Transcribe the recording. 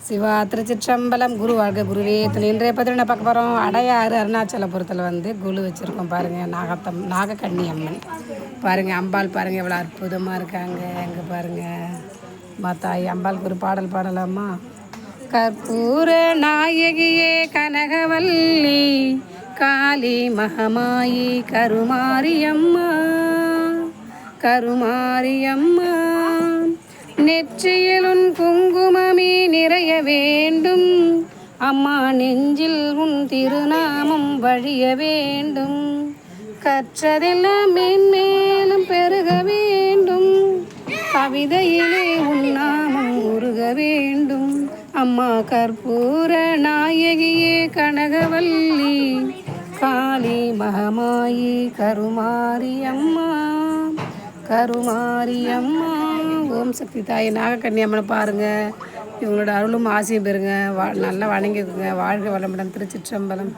சிவா திருச்சிற்றம்பலம். குரு வாழ்க குருவே துணை. இன்றைய பதிவு என்ன பார்க்க போகிறோம்? அடையாறு அருணாச்சலபுரத்தில் குழு வச்சுருக்கோம் பாருங்கள். நாகக்கண்ணி அம்மன் பாருங்கள். அம்பாள் பாருங்கள் எவ்வளோ அற்புதமாக இருக்காங்க. எங்கே பாருங்கள் மாத்தாய் அம்பாளுக்கு ஒரு பாடல் பாடலாமா? கற்பூர நாயகியே கனகவல்லி காளி மகமாயி கருமாரியம்மா கருமாரியம்மா, நெற்றியில் குங்குமமே நிறைய வேண்டும் அம்மா, நெஞ்சில் உன் திருநாமம் வழிய வேண்டும், கற்றதெல்லாம் மென்மேலும் பெருக வேண்டும், கவிதையிலே உன் நாமம் உருக வேண்டும் அம்மா. கற்பூர நாயகியே கனகவல்லி காளி மகமாயி கருமாரியம்மா கருமாரியம்மா. ஓம் சக்தி தாய் நாகக்கண்ணி அம்மனை பாருங்கள். இவங்களோட அருளும் ஆசையும் பெறுங்க. நல்லா வணங்கிக்குங்க. வாழ்க வளமுடன். திருச்சிற்றம்பலம்.